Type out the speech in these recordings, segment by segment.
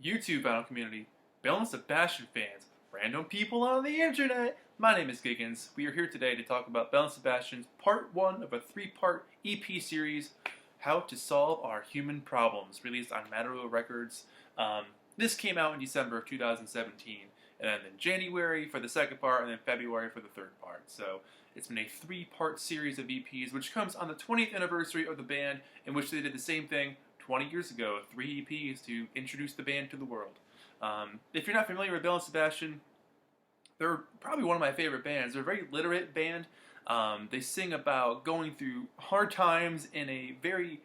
YouTube vinyl community, Belle Sebastian fans, random people on the internet. My name is Giggens. We are here today to talk about Belle Sebastian's part 1 of a 3-part EP series, How to Solve Our Human Problems, released on Matador Records. This came out in December of 2017, and then in January for the second part, and then February for the third part. So it's been a 3-part series of EPs, which comes on the 20th anniversary of the band, in which they did the same thing 20 years ago, 3 EPs to introduce the band to the world. If you're not familiar with Belle Sebastian, they're probably one of my favorite bands. They're a very literate band. They sing about going through hard times in a very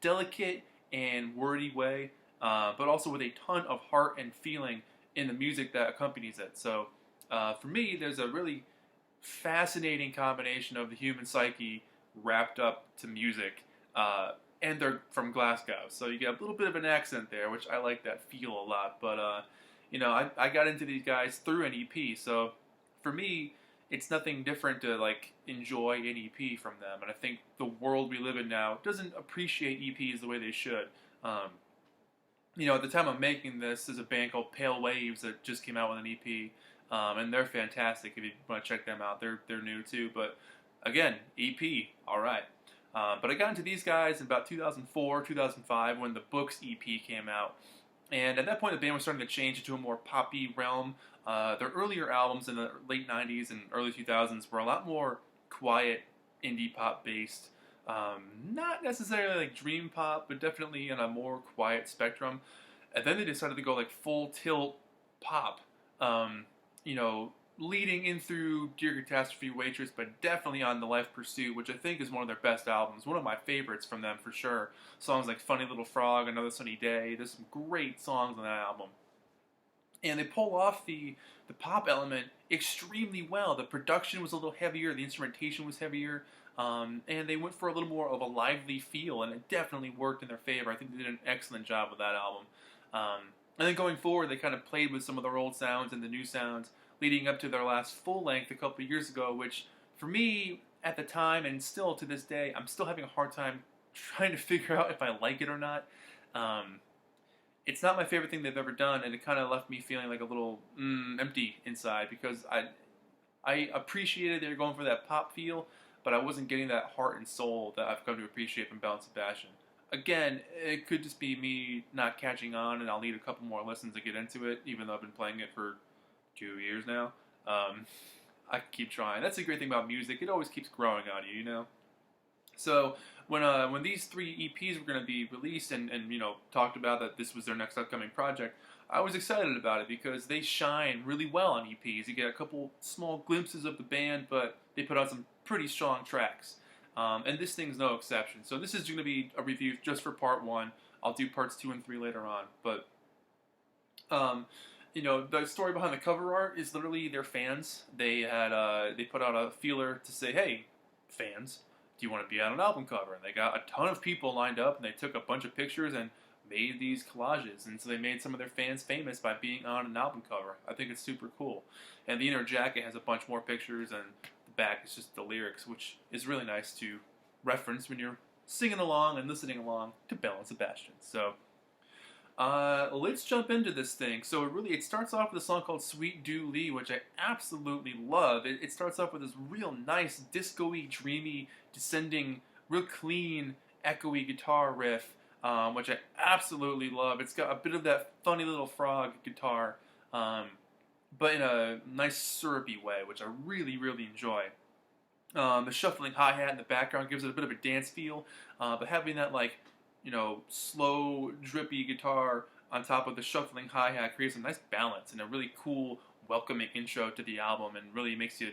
delicate and wordy way, but also with a ton of heart and feeling in the music that accompanies it. So for me, there's a really fascinating combination of the human psyche wrapped up to music. And they're from Glasgow, so you get a little bit of an accent there, which I like that feel a lot. But I got into these guys through an EP, so for me, it's nothing different to like enjoy an EP from them. And I think the world we live in now doesn't appreciate EPs the way they should. At the time I'm making this, there's a band called Pale Waves that just came out with an EP, and they're fantastic. If you want to check them out, they're new too. But again, EP, all right. But I got into these guys in about 2004, 2005 when the Books EP came out. And at that point, the band was starting to change into a more poppy realm. Their earlier albums in the late 90s and early 2000s were a lot more quiet, indie pop based. Not necessarily like dream pop, but definitely in a more quiet spectrum. And then they decided to go like full tilt pop. Leading in through Dear Catastrophe Waitress, but definitely on The Life Pursuit, which I think is one of their best albums, one of my favorites from them for sure. Songs like Funny Little Frog, Another Sunny Day, there's some great songs on that album. And they pull off the pop element extremely well. The production was a little heavier, the instrumentation was heavier, and they went for a little more of a lively feel, and it definitely worked in their favor. I think they did an excellent job with that album. And then going forward, they kind of played with some of their old sounds and the new sounds, leading up to their last full length a couple of years ago, which for me at the time and still to this day, I'm still having a hard time trying to figure out if I like it or not. It's not my favorite thing they've ever done, and it kind of left me feeling like a little empty inside because I appreciated they were going for that pop feel, but I wasn't getting that heart and soul that I've come to appreciate from Belle Sebastian. Again, it could just be me not catching on, and I'll need a couple more listens to get into it, even though I've been playing it for 2 years now. I keep trying. That's the great thing about music. It always keeps growing on you, you know? So when these 3 EPs were going to be released and talked about that this was their next upcoming project, I was excited about it because they shine really well on EPs. You get a couple small glimpses of the band, but they put out some pretty strong tracks. And this thing's no exception. So this is going to be a review just for part 1. I'll do parts 2 and 3 later on. But the story behind the cover art is literally their fans. They put out a feeler to say, hey, fans, do you want to be on an album cover? And they got a ton of people lined up, and they took a bunch of pictures and made these collages. And so they made some of their fans famous by being on an album cover. I think it's super cool. And the inner jacket has a bunch more pictures, and the back is just the lyrics, which is really nice to reference when you're singing along and listening along to Belle Sebastian. So let's jump into this thing. So it starts off with a song called Sweet Dooley, which I absolutely love. It starts off with this real nice, disco-y, dreamy, descending, real clean, echoey guitar riff, which I absolutely love. It's got a bit of that Funny Little Frog guitar, but in a nice syrupy way, which I really, really enjoy. The shuffling hi-hat in the background gives it a bit of a dance feel, but having that slow, drippy guitar on top of the shuffling hi-hat creates a nice balance and a really cool, welcoming intro to the album, and really makes you,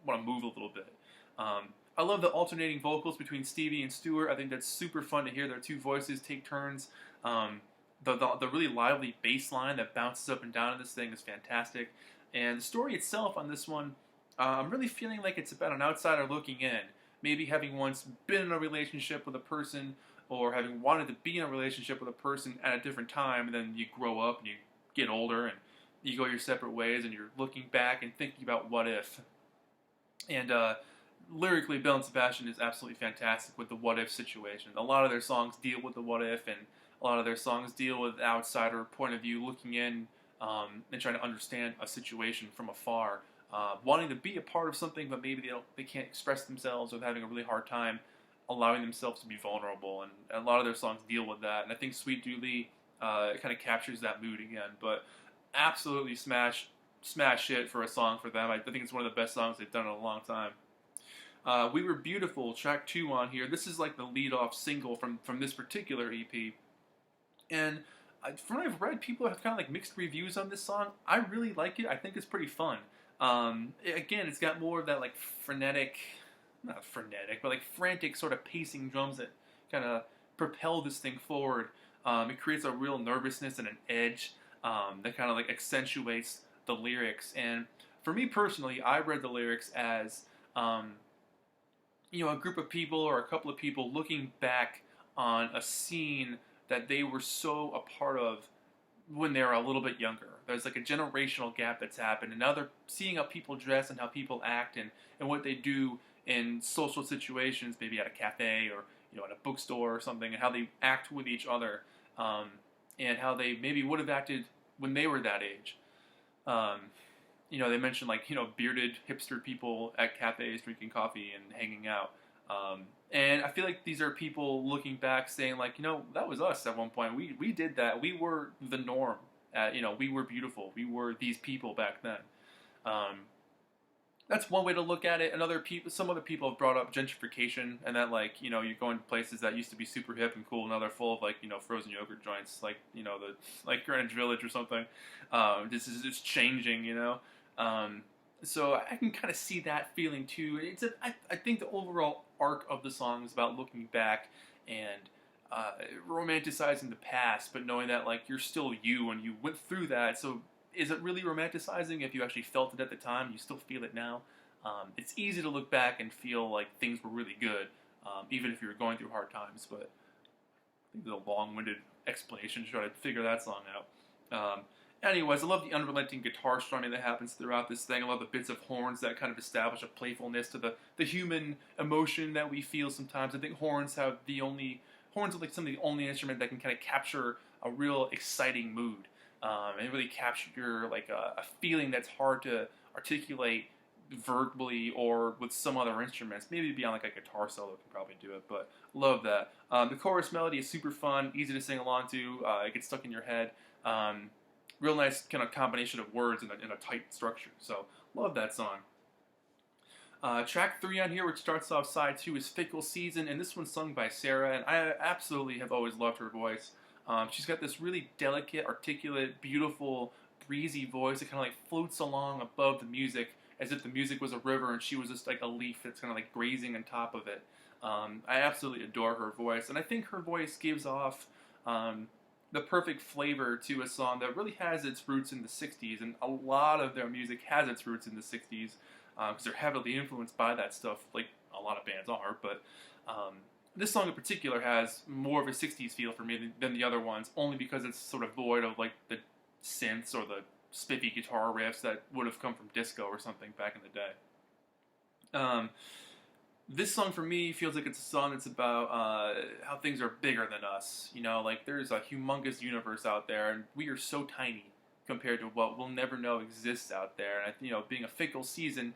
want to move a little bit. I love the alternating vocals between Stevie and Stuart. I think that's super fun to hear their 2 voices take turns. The really lively bass line that bounces up and down in this thing is fantastic. And the story itself on this one, I'm really feeling like it's about an outsider looking in. Maybe having once been in a relationship with a person, or having wanted to be in a relationship with a person at a different time, and then you grow up and you get older and you go your separate ways, and you're looking back and thinking about what if. And lyrically, Belle Sebastian is absolutely fantastic with the what if situation. A lot of their songs deal with the what if, and A lot of their songs deal with outsider point of view, looking in and trying to understand a situation from afar, wanting to be a part of something, but maybe they can't express themselves, or having a really hard time allowing themselves to be vulnerable. And a lot of their songs deal with that. And I think Sweet Dooley kind of captures that mood again. But absolutely smash hit for a song for them. I think it's one of the best songs they've done in a long time. We Were Beautiful, track 2 on here. This is like the lead-off single from this particular EP. And from what I've read, people have kind of like mixed reviews on this song. I really like it. I think it's pretty fun. Again, it's got more of that like not frenetic, but like frantic sort of pacing drums that kind of propel this thing forward. It creates a real nervousness and an edge that kind of like accentuates the lyrics. And for me personally, I read the lyrics as a group of people or a couple of people looking back on a scene that they were so a part of when they were a little bit younger. There's like a generational gap that's happened, and now they're seeing how people dress and how people act and what they do in social situations, maybe at a cafe or at a bookstore or something, and how they act with each other, and how they maybe would have acted when they were that age. They mentioned like bearded hipster people at cafes drinking coffee and hanging out. And I feel like these are people looking back saying like, that was us at one point. We did that. We were the norm. We were beautiful. We were these people back then. That's one way to look at it. Some other people have brought up gentrification, and that like, you're going to places that used to be super hip and cool, now they're full of like, frozen yogurt joints, like, like Greenwich Village or something. This is just changing, So I can kind of see that feeling too. I think the overall arc of the song is about looking back and romanticizing the past, but knowing that like you're still you and you went through that. So is it really romanticizing if you actually felt it at the time? You still feel it now. It's easy to look back and feel like things were really good, even if you were going through hard times. But I think there's a long-winded explanation to try to figure that song out. Anyways, I love the unrelenting guitar strumming that happens throughout this thing. I love the bits of horns that kind of establish a playfulness to the human emotion that we feel sometimes. I think horns are like some of the only instrument that can kind of capture a real exciting mood, and really capture like a feeling that's hard to articulate verbally or with some other instruments. Maybe beyond like a guitar solo can probably do it, but love that. The chorus melody is super fun, easy to sing along to. It gets stuck in your head. Real nice kind of combination of words in a tight structure. So love that song. Track 3 on here, which starts off side 2, is Fickle Season, and this one's sung by Sarah, and I absolutely have always loved her voice. She's got this really delicate, articulate, beautiful, breezy voice that kind of like floats along above the music as if the music was a river and she was just like a leaf that's kind of like grazing on top of it. I absolutely adore her voice, and I think her voice gives off the perfect flavor to a song that really has its roots in the 60s, and a lot of their music has its roots in the 60s, because they're heavily influenced by that stuff, like a lot of bands are, but this song in particular has more of a 60s feel for me than the other ones, only because it's sort of void of like the synths or the spiffy guitar riffs that would have come from disco or something back in the day. This song for me feels like it's a song that's about how things are bigger than us. Like there's a humongous universe out there, and we are so tiny compared to what we'll never know exists out there. And being a fickle season,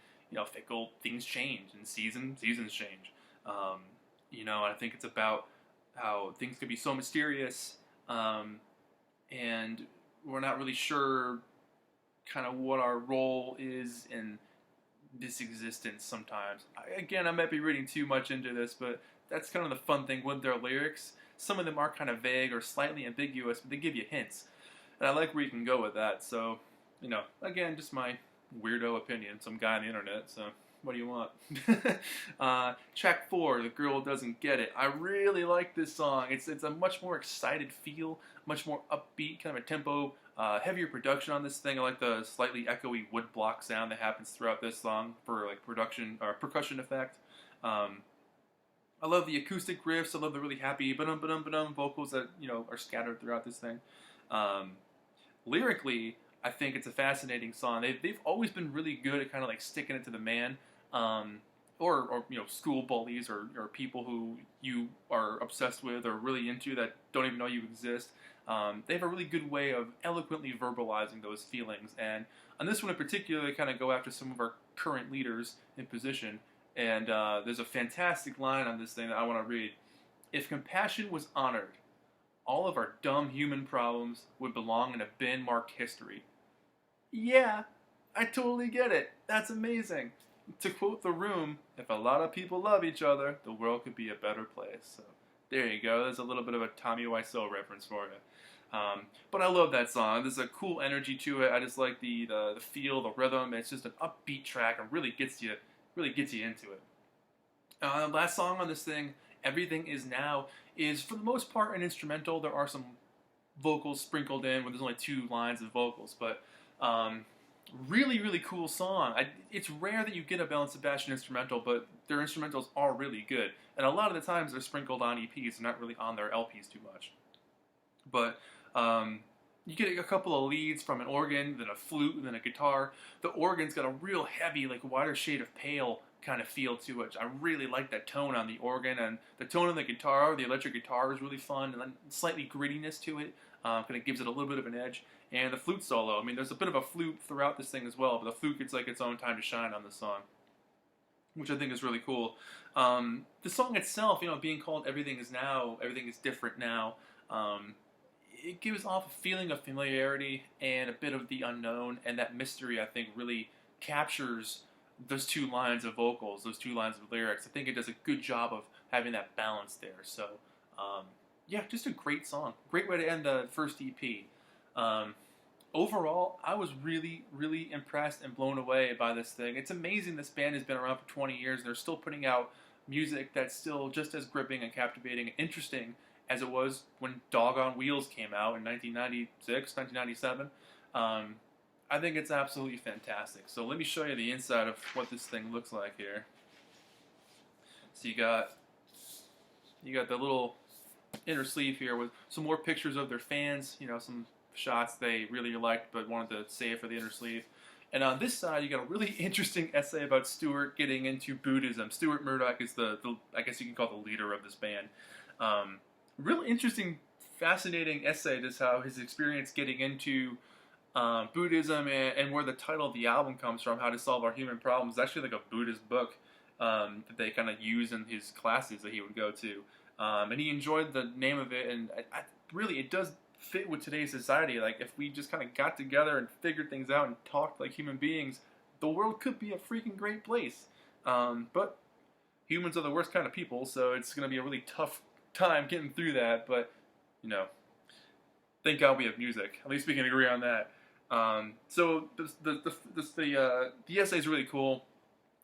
fickle things change, and seasons change. And I think it's about how things can be so mysterious, and we're not really sure kind of what our role is in this existence sometimes. I might be reading too much into this, but that's kind of the fun thing with their lyrics. Some of them are kind of vague or slightly ambiguous, but they give you hints. And I like where you can go with that. So, again, just my weirdo opinion. Some guy on the internet, so what do you want? Track 4, The Girl Doesn't Get It. I really like this song. It's a much more excited feel, much more upbeat, kind of a tempo, heavier production on this thing. I like the slightly echoey woodblock sound that happens throughout this song for like percussion effect. I love the acoustic riffs. I love the really happy ba-dum vocals that are scattered throughout this thing. Lyrically, I think it's a fascinating song. They've always been really good at kind of like sticking it to the man. or school bullies or people who you are obsessed with or really into that don't even know you exist. They have a really good way of eloquently verbalizing those feelings, and on this one in particular, they kind of go after some of our current leaders in position. And there's a fantastic line on this thing that I want to read. If compassion was honored, all of our dumb human problems would belong in a bin marked history. Yeah, I totally get it. That's amazing. To quote The Room, if a lot of people love each other, the world could be a better place. So there you go. There's a little bit of a Tommy Wiseau reference for you. But I love that song. There's a cool energy to it. I just like the feel, the rhythm. It's just an upbeat track and really gets you into it. Last song on this thing, Everything Is Now, is for the most part an instrumental. There are some vocals sprinkled in when there's only 2 lines of vocals, but really, really cool song. It's rare that you get a Belle Sebastian instrumental, but their instrumentals are really good. And a lot of the times they're sprinkled on EPs, they're not really on their LPs too much. But you get a couple of leads from an organ, then a flute, and then a guitar. The organ's got a real heavy, like wider shade of pale kind of feel to it. I really like that tone on the organ, and the tone on the guitar, the electric guitar, is really fun, and then slightly grittiness to it. Kind of gives it a little bit of an edge. And the flute solo, I mean, there's a bit of a flute throughout this thing as well, but the flute gets like its own time to shine on this song, which I think is really cool. The song itself, being called Everything Is Now, Everything Is Different Now, it gives off a feeling of familiarity and a bit of the unknown, and that mystery, I think, really captures those 2 lines of vocals, those 2 lines of lyrics. I think it does a good job of having that balance there. So, yeah, just a great song. Great way to end the first EP. Overall, I was really, really impressed and blown away by this thing. It's amazing this band has been around for 20 years, and they're still putting out music that's still just as gripping and captivating and interesting as it was when Dog on Wheels came out in 1996, 1997. I think it's absolutely fantastic. So let me show you the inside of what this thing looks like here. So you got the little inner sleeve here with some more pictures of their fans, some shots they really liked but wanted to save for the inner sleeve. And on this side, you got a really interesting essay about Stuart getting into Buddhism. Stuart Murdoch is the I guess you can call the leader of this band. Real interesting, fascinating essay, just how his experience getting into Buddhism and where the title of the album comes from, How to Solve Our Human Problems. It's actually like a Buddhist book that they kind of use in his classes that he would go to. And he enjoyed the name of it, and really it does fit with today's society. Like, if we just kind of got together and figured things out and talked like human beings, the world could be a freaking great place. But humans are the worst kind of people, so it's going to be a really tough time getting through that. But, thank God we have music. At least we can agree on that. So the essay is really cool.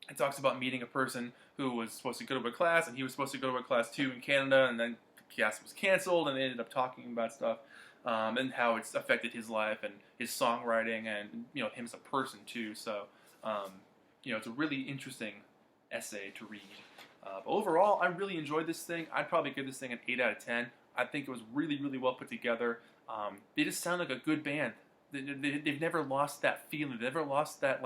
It talks about meeting a person who was supposed to go to a class, and he was supposed to go to a class too in Canada, and then the class was canceled, and they ended up talking about stuff, and how it's affected his life and his songwriting, and him as a person too. So it's a really interesting essay to read. But overall, I really enjoyed this thing. I'd probably give this thing an 8 out of 10. I think it was really, really well put together. They just sound like a good band. They've never lost that feeling. They've never lost that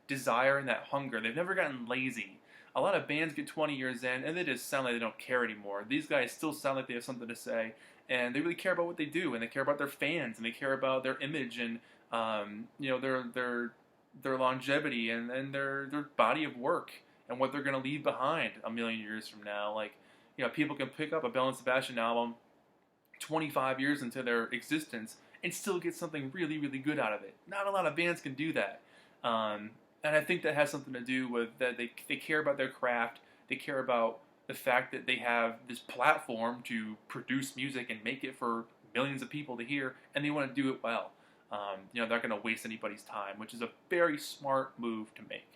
desire and that hunger. They've never gotten lazy. A lot of bands get 20 years in and they just sound like they don't care anymore. These guys still sound like they have something to say, and they really care about what they do, and they care about their fans, and they care about their image, and their longevity, and their body of work, and what they're going to leave behind a million years from now. People can pick up a Belle Sebastian album 25 years into their existence and still get something really, really good out of it. Not a lot of bands can do that. And I think that has something to do with that they care about their craft. They care about the fact that they have this platform to produce music and make it for millions of people to hear, and they want to do it well. They're not going to waste anybody's time, which is a very smart move to make.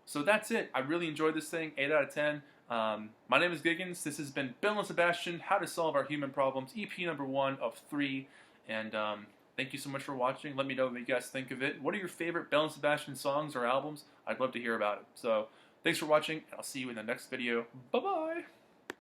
So that's it. I really enjoyed this thing. 8 out of 10. My name is Giggens. This has been Belle Sebastian, How to Solve Our Human Problems, EP number 1 of 3. And thank you so much for watching. Let me know what you guys think of it. What are your favorite Belle Sebastian songs or albums? I'd love to hear about it. So thanks for watching, and I'll see you in the next video. Bye-bye!